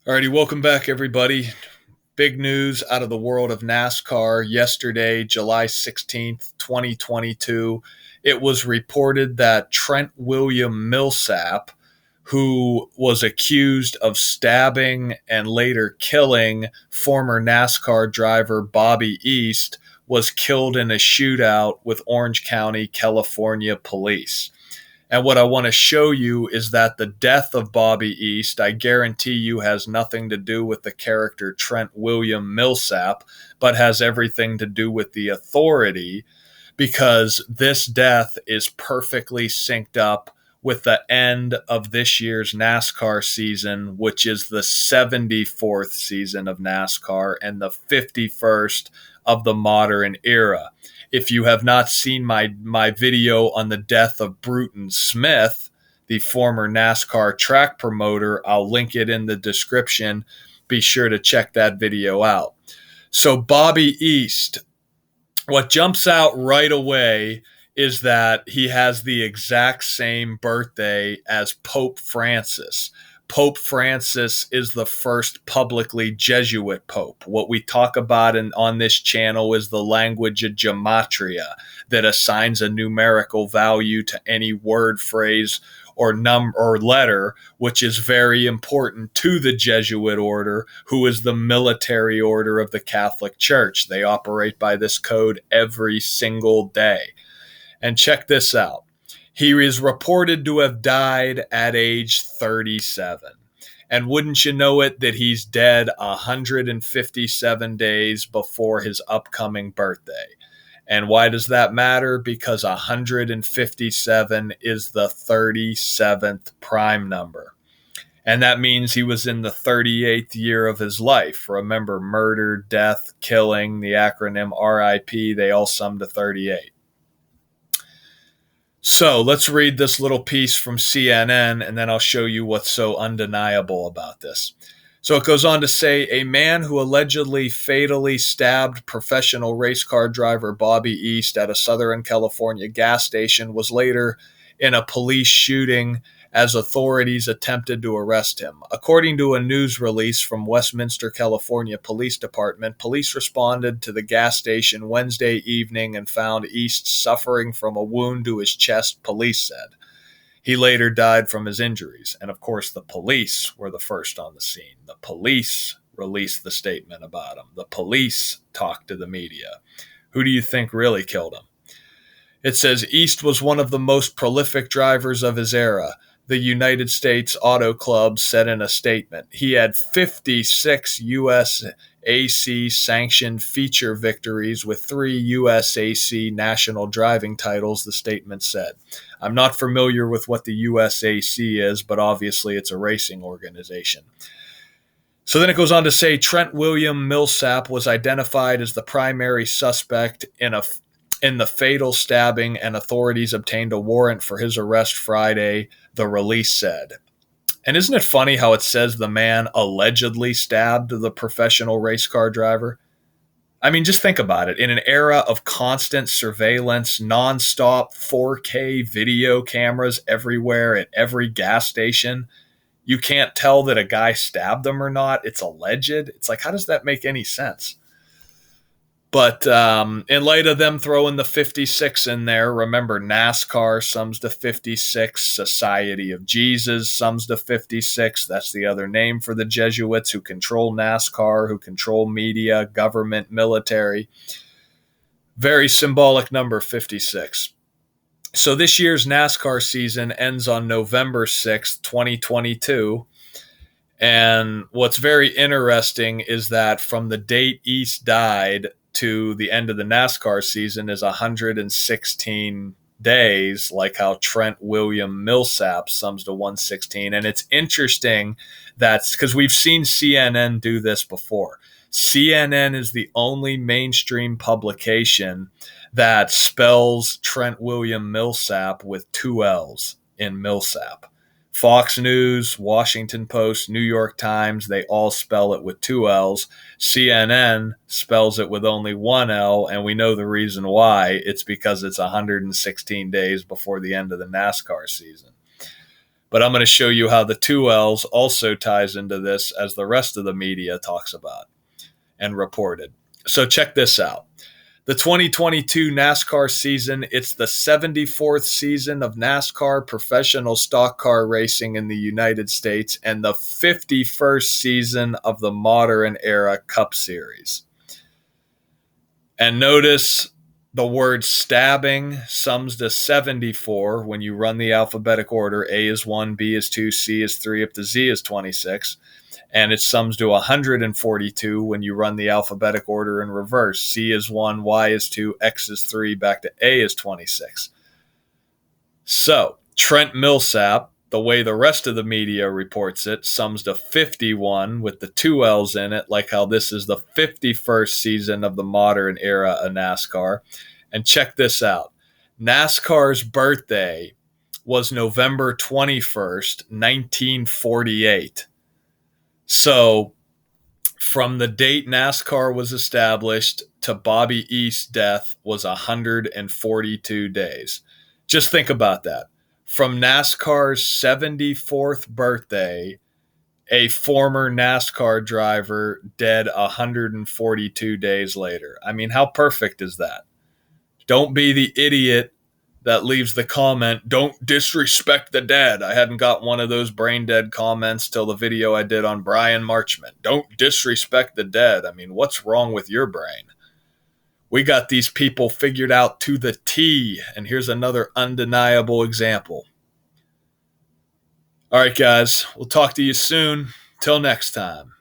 Alrighty, welcome back, everybody. Big news out of the world of NASCAR yesterday, July 16th, 2022. It was reported that Trent William Millsap, who was accused of stabbing and later killing former NASCAR driver Bobby East, was killed in a shootout with Orange County, California police. And what I want to show you is that the death of Bobby East, I guarantee you, has nothing to do with the character Trent William Millsap, but has everything to do with the authority, because this death is perfectly synced up with the end of this year's NASCAR season, which is the 74th season of NASCAR and the 51st of the modern era. If you have not seen my video on the death of Bruton Smith, the former NASCAR track promoter, I'll link it in the description. Be sure to check that video out. So Bobby East, what jumps out right away is that he has the exact same birthday as Pope Francis. Pope Francis is the first publicly Jesuit pope. What we talk about on this channel is the language of gematria that assigns a numerical value to any word, phrase, or number or letter, which is very important to the Jesuit order, who is the military order of the Catholic Church. They operate by this code every single day. And check this out. He is reported to have died at age 37. And wouldn't you know it, that he's dead 157 days before his upcoming birthday. And why does that matter? Because 157 is the 37th prime number. And that means he was in the 38th year of his life. Remember, murder, death, killing, the acronym RIP, they all sum to 38. So let's read this little piece from CNN, and then I'll show you what's so undeniable about this. So it goes on to say, a man who allegedly fatally stabbed professional race car driver Bobby East at a Southern California gas station was later in a police shooting as authorities attempted to arrest him. According to a news release from Westminster, California Police Department, police responded to the gas station Wednesday evening and found East suffering from a wound to his chest, police said. He later died from his injuries. And of course, the police were the first on the scene. The police released the statement about him. The police talked to the media. Who do you think really killed him? It says East was one of the most prolific drivers of his era, the United States Auto Club said in a statement. He had 56 USAC sanctioned feature victories with 3 USAC national driving titles, the statement said. I'm not familiar with what the USAC is, but obviously it's a racing organization. So then it goes on to say Trent William Millsap was identified as the primary suspect in the fatal stabbing, and authorities obtained a warrant for his arrest Friday, the release said. And isn't it funny how it says the man allegedly stabbed the professional race car driver? I mean, just think about it. In an era of constant surveillance, nonstop 4K video cameras everywhere at every gas station, you can't tell that a guy stabbed them or not. It's alleged. It's like, how does that make any sense? But in light of them throwing the 56 in there, remember NASCAR sums to 56, Society of Jesus sums to 56. That's the other name for the Jesuits who control NASCAR, who control media, government, military. Very symbolic number, 56. So this year's NASCAR season ends on November 6th, 2022. And what's very interesting is that from the date East died to the end of the NASCAR season is 116 days, like how Trent William Millsap sums to 116. And it's interesting that's because we've seen CNN do this before. CNN is the only mainstream publication that spells Trent William Millsap with 2 L's in Millsap. Fox News, Washington Post, New York Times, they all spell it with 2 L's. CNN spells it with only 1 L, and we know the reason why. It's because it's 116 days before the end of the NASCAR season. But I'm going to show you how the two L's also ties into this, as the rest of the media talks about and reported. So check this out. The 2022 NASCAR season, it's the 74th season of NASCAR professional stock car racing in the United States and the 51st season of the modern era Cup Series. And notice the word stabbing sums to 74 when you run the alphabetic order. A is 1, B is 2, C is 3, up to Z is 26. And it sums to 142 when you run the alphabetic order in reverse. C is 1, Y is 2, X is 3, back to A is 26. So Trent Millsap, the way the rest of the media reports it, sums to 51 with the two L's in it, like how this is the 51st season of the modern era of NASCAR. And check this out. NASCAR's birthday was November 21st, 1948. So from the date NASCAR was established to Bobby East's death was 142 days. Just think about that. From NASCAR's 74th birthday, a former NASCAR driver dead 142 days later. I mean, how perfect is that? Don't be the idiot that leaves the comment, "Don't disrespect the dead." I hadn't got one of those brain dead comments till the video I did on Brian Marchman. Don't disrespect the dead. I mean, what's wrong with your brain? We got these people figured out to the T, and here's another undeniable example. All right, guys, we'll talk to you soon. Till next time.